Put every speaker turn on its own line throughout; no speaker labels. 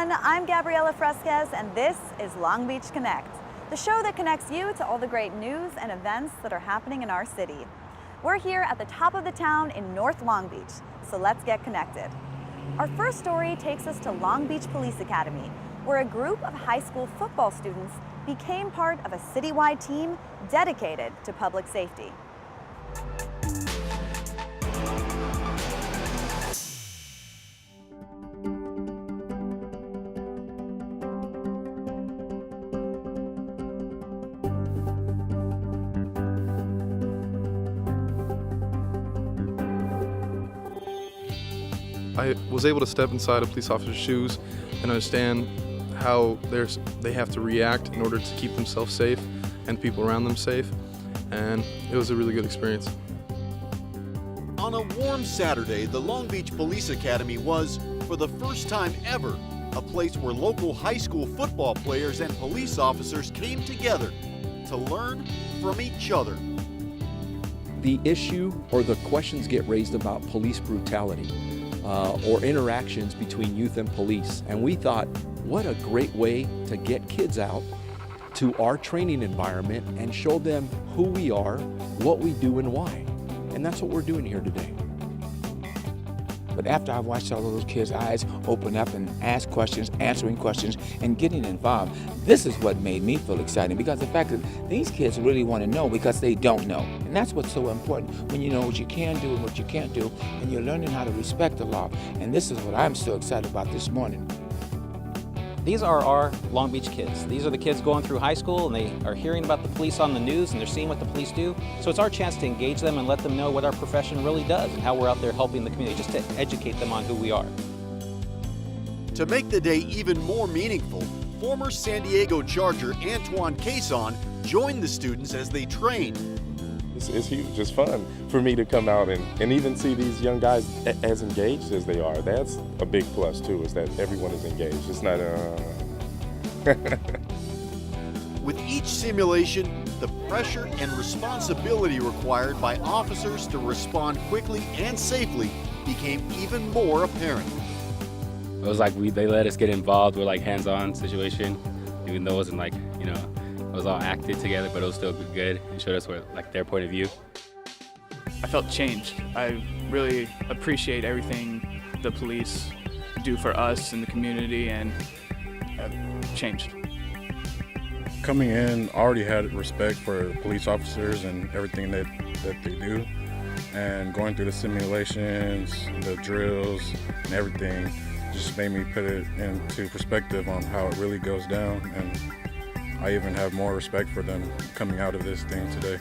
everyone, I'm Gabriela Fresquez and this is Long Beach Connect, the show that connects you to all the great news and events that are happening in our city. We're here at the top of the town in North Long Beach, so let's get connected. Our first story takes us to Long Beach Police Academy, where a group of high school football students became part of a citywide team dedicated to public safety.
I was able to step inside a police officer's shoes and understand how they have to react in order to keep themselves safe and people around them safe, and it was a really good experience.
On a warm Saturday, the Long Beach Police Academy was, for the first time ever, a place where local high school football players and police officers came together to learn from each other.
The issue or the questions get raised about police brutality or interactions between youth and police. And we thought, what a great way to get kids out to our training environment and show them who we are, what we do, and why. And that's what we're doing here today.
But after I watched all of those kids' eyes open up and ask questions, answering questions, and getting involved, this is what made me feel excited, because the fact that these kids really want to know because they don't know. And that's what's so important, when you know what you can do and what you can't do, and you're learning how to respect the law. And this is what I'm so excited about this morning.
These are our Long Beach kids. These are the kids going through high school and they are hearing about the police on the news and they're seeing what the police do. So it's our chance to engage them and let them know what our profession really does and how we're out there helping the community, just to educate them on who we are.
To make the day even more meaningful, former San Diego Charger Antoine Cason joined the students as they trained.
It's huge. It's fun for me to come out and even see these young guys as engaged as they are. That's a big plus too, is that everyone is engaged. It's not
With each simulation, the pressure and responsibility required by officers to respond quickly and safely became even more apparent.
It was like they let us get involved with like hands-on situation, even though it wasn't like, it was all acted together, but it was still good and showed us like their point of view.
I felt changed. I really appreciate everything the police do for us in the community, and I've changed.
Coming in, I already had respect for police officers and everything that they do. And going through the simulations, the drills, and everything just made me put it into perspective on how it really goes down. And I even have more respect for them coming out of this thing today.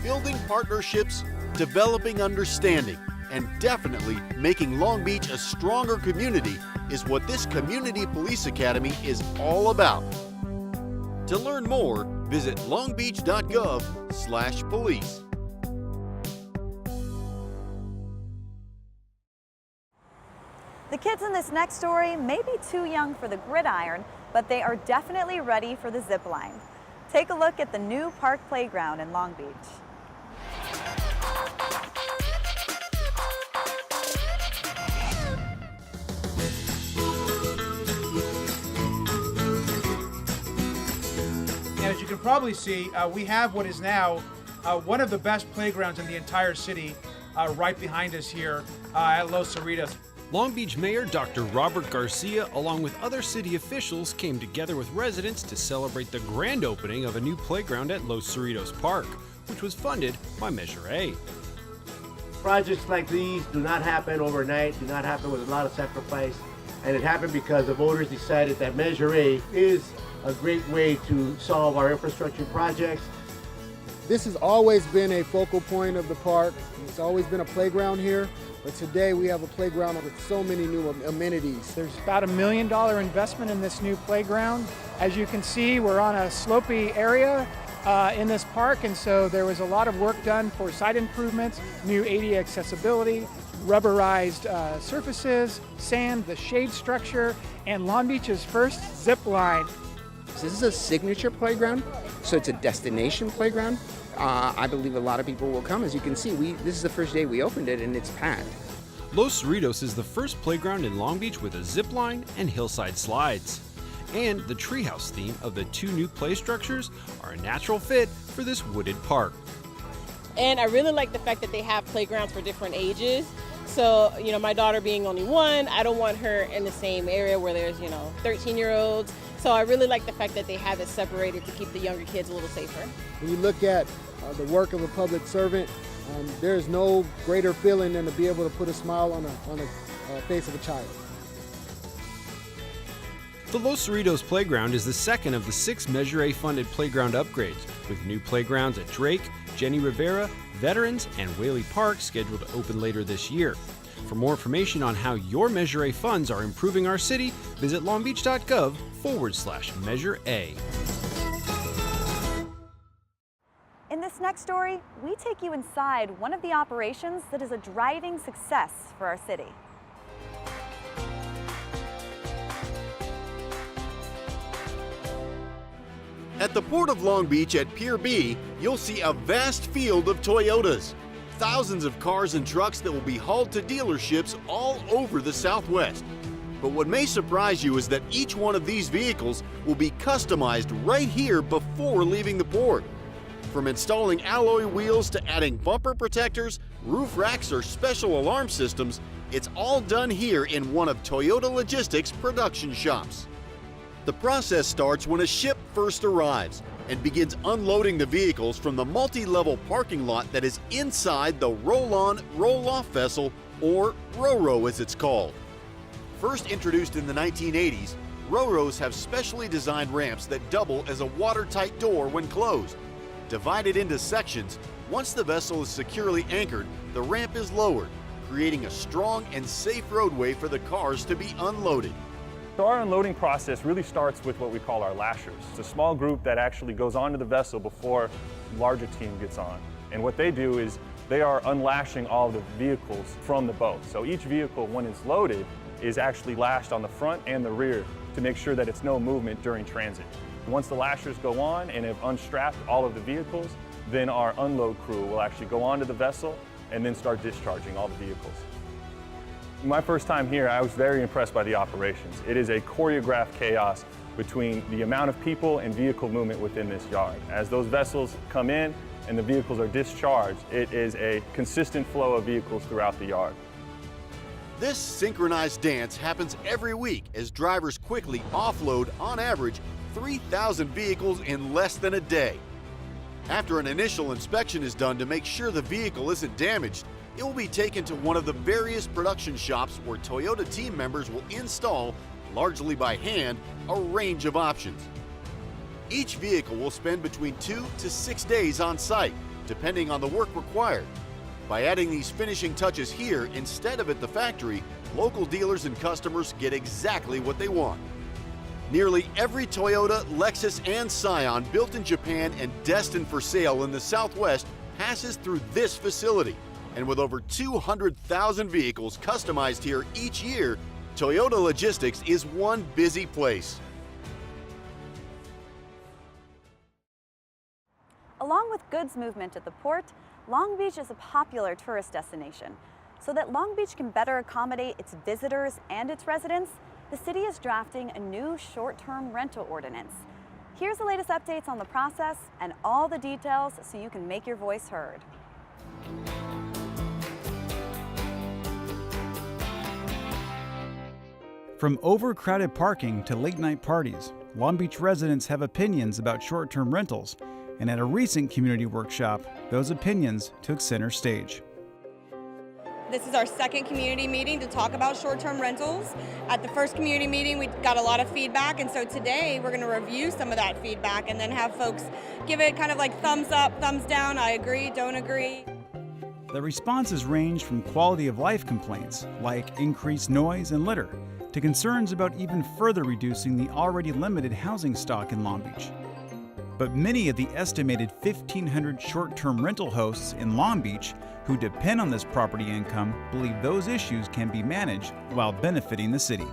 Building partnerships, developing understanding, and definitely making Long Beach a stronger community is what this Community Police Academy is all about. To learn more, visit longbeach.gov/police.
The kids in this next story may be too young for the gridiron, but they are definitely ready for the zip line. Take a look at the new park playground in Long Beach.
And as you can probably see, we have what is now one of the best playgrounds in the entire city right behind us here at Los Cerritos.
Long Beach Mayor Dr. Robert Garcia, along with other city officials, came together with residents to celebrate the grand opening of a new playground at Los Cerritos Park, which was funded by Measure A.
Projects like these do not happen overnight, do not happen with a lot of sacrifice, and it happened because the voters decided that Measure A is a great way to solve our infrastructure projects.
This has always been a focal point of the park. It's always been a playground here. But today we have a playground with so many new amenities.
There's about $1 million investment in this new playground. As you can see, we're on a slopey area in this park, and so there was a lot of work done for site improvements, new ADA accessibility, rubberized surfaces, sand, the shade structure, and Long Beach's first zip line.
So this is a signature playground, so it's a destination playground. I believe a lot of people will come. As you can see, this is the first day we opened it and it's packed.
Los Cerritos is the first playground in Long Beach with a zip line and hillside slides. And the treehouse theme of the 2 new play structures are a natural fit for this wooded park.
And I really like the fact that they have playgrounds for different ages. So, my daughter being only 1, I don't want her in the same area where there's, 13-year-olds. So I really like the fact that they have it separated to keep the younger kids a little safer.
When you look at the work of a public servant, there's no greater feeling than to be able to put a smile on the face of a child.
The Los Cerritos Playground is the second of the 6 Measure A funded playground upgrades, with new playgrounds at Drake, Jenny Rivera, Veterans, and Whaley Park scheduled to open later this year. For more information on how your Measure A funds are improving our city, visit longbeach.gov/Measure A.
In this next story, we take you inside one of the operations that is a driving success for our city.
At the Port of Long Beach at Pier B, you'll see a vast field of Toyotas. Thousands of cars and trucks that will be hauled to dealerships all over the Southwest. But what may surprise you is that each one of these vehicles will be customized right here before leaving the port. From installing alloy wheels to adding bumper protectors, roof racks, or special alarm systems, it's all done here in one of Toyota Logistics' production shops. The process starts when a ship first arrives and begins unloading the vehicles from the multi-level parking lot that is inside the roll-on, roll-off vessel, or RoRo as it's called. First introduced in the 1980s, RoRos have specially designed ramps that double as a watertight door when closed. Divided into sections, once the vessel is securely anchored, the ramp is lowered, creating a strong and safe roadway for the cars to be unloaded.
So our unloading process really starts with what we call our lashers. It's a small group that actually goes onto the vessel before the larger team gets on. And what they do is they are unlashing all the vehicles from the boat. So each vehicle, when it's loaded, is actually lashed on the front and the rear to make sure that it's no movement during transit. Once the lashers go on and have unstrapped all of the vehicles, then our unload crew will actually go onto the vessel and then start discharging all the vehicles. My first time here, I was very impressed by the operations. It is a choreographed chaos between the amount of people and vehicle movement within this yard. As those vessels come in and the vehicles are discharged, it is a consistent flow of vehicles throughout the yard.
This synchronized dance happens every week as drivers quickly offload, on average, 3,000 vehicles in less than a day. After an initial inspection is done to make sure the vehicle isn't damaged, it will be taken to one of the various production shops where Toyota team members will install, largely by hand, a range of options. Each vehicle will spend between 2 to 6 days on site, depending on the work required. By adding these finishing touches here instead of at the factory, local dealers and customers get exactly what they want. Nearly every Toyota, Lexus, and Scion built in Japan and destined for sale in the Southwest passes through this facility. And with over 200,000 vehicles customized here each year, Toyota Logistics is one busy place.
Along with goods movement at the port, Long Beach is a popular tourist destination. So that Long Beach can better accommodate its visitors and its residents, the city is drafting a new short-term rental ordinance. Here's the latest updates on the process and all the details so you can make your voice heard.
From overcrowded parking to late-night parties, Long Beach residents have opinions about short-term rentals, and at a recent community workshop, those opinions took center stage.
This is our second community meeting to talk about short-term rentals. At the first community meeting, we got a lot of feedback, and so today we're going to review some of that feedback and then have folks give it kind of like thumbs up, thumbs down, I agree, don't agree.
The responses range from quality of life complaints, like increased noise and litter, to concerns about even further reducing the already limited housing stock in Long Beach. But many of the estimated 1,500 short-term rental hosts in Long Beach who depend on this property income believe those issues can be managed while benefiting the city.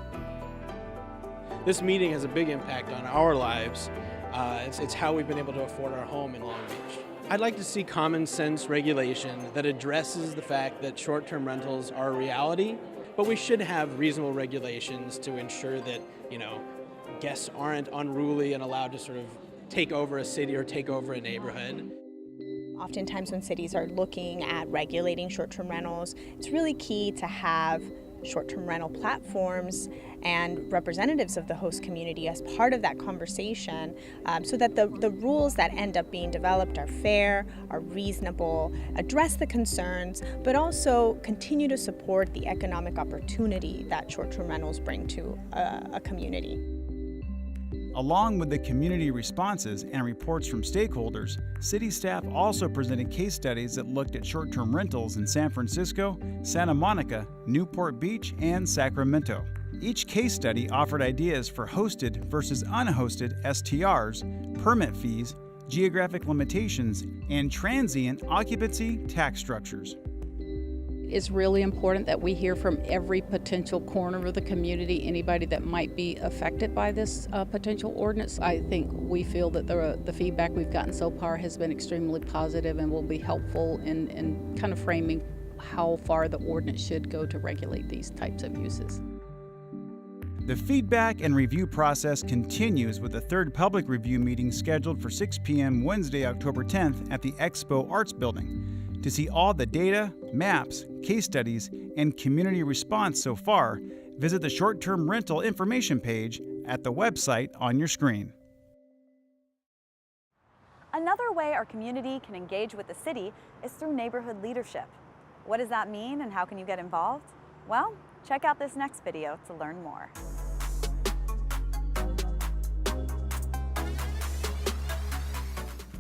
This meeting has a big impact on our lives. It's how we've been able to afford our home in Long Beach.
I'd like to see common sense regulation that addresses the fact that short-term rentals are a reality, but we should have reasonable regulations to ensure that, guests aren't unruly and allowed to sort of take over a city or take over a neighborhood.
Oftentimes when cities are looking at regulating short-term rentals, it's really key to have short-term rental platforms and representatives of the host community as part of that conversation, so that the rules that end up being developed are fair, are reasonable, address the concerns, but also continue to support the economic opportunity that short-term rentals bring to a community.
Along with the community responses and reports from stakeholders, city staff also presented case studies that looked at short-term rentals in San Francisco, Santa Monica, Newport Beach, and Sacramento. Each case study offered ideas for hosted versus unhosted STRs, permit fees, geographic limitations, and transient occupancy tax structures.
It's really important that we hear from every potential corner of the community, anybody that might be affected by this potential ordinance. I think we feel that the feedback we've gotten so far has been extremely positive and will be helpful in kind of framing how far the ordinance should go to regulate these types of uses.
The feedback and review process continues with the third public review meeting scheduled for 6 p.m. Wednesday, October 10th at the Expo Arts Building. To see all the data, maps, case studies, and community response so far, visit the short-term rental information page at the website on your screen.
Another way our community can engage with the city is through neighborhood leadership. What does that mean and how can you get involved? Well, check out this next video to learn more.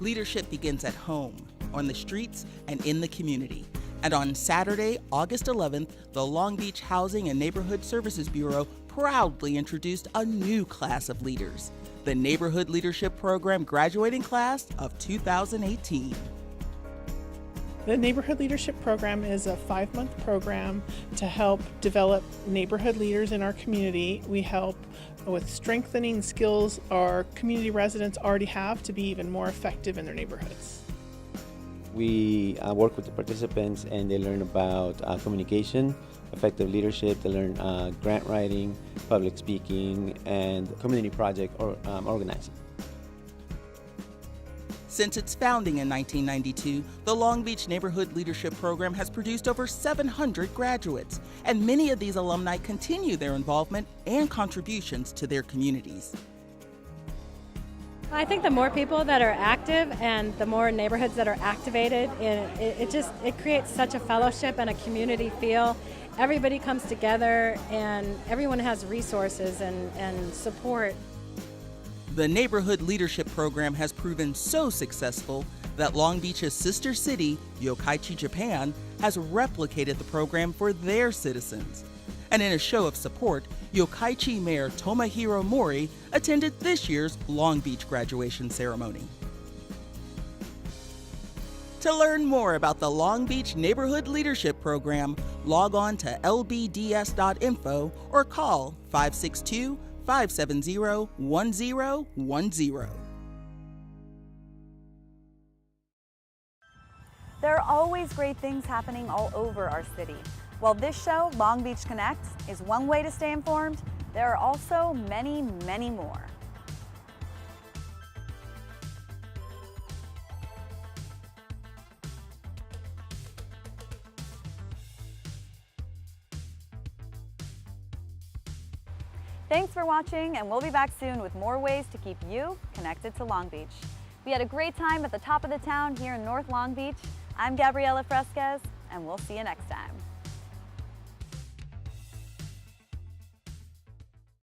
Leadership begins at home, on the streets, and in the community. And on Saturday, August 11th, the Long Beach Housing and Neighborhood Services Bureau proudly introduced a new class of leaders, the Neighborhood Leadership Program graduating class of 2018.
The Neighborhood Leadership Program is a 5-month program to help develop neighborhood leaders in our community. We help with strengthening skills our community residents already have to be even more effective in their neighborhoods.
We work with the participants and they learn about communication, effective leadership, they learn grant writing, public speaking, and community project organizing.
Since its founding in 1992, the Long Beach Neighborhood Leadership Program has produced over 700 graduates, and many of these alumni continue their involvement and contributions to their communities.
I think the more people that are active and the more neighborhoods that are activated, it creates such a fellowship and a community feel. Everybody comes together and everyone has resources and support.
The Neighborhood Leadership Program has proven so successful that Long Beach's sister city, Yokkaichi, Japan, has replicated the program for their citizens. And in a show of support, Yokkaichi Mayor Tomohiro Mori attended this year's Long Beach graduation ceremony. To learn more about the Long Beach Neighborhood Leadership Program, log on to lbds.info or call 562-570-1010.
There are always great things happening all over our city. While this show, Long Beach Connect, is one way to stay informed, there are also many, many more. Thanks for watching, and we'll be back soon with more ways to keep you connected to Long Beach. We had a great time at the top of the town here in North Long Beach. I'm Gabriela Fresquez, and we'll see you next time.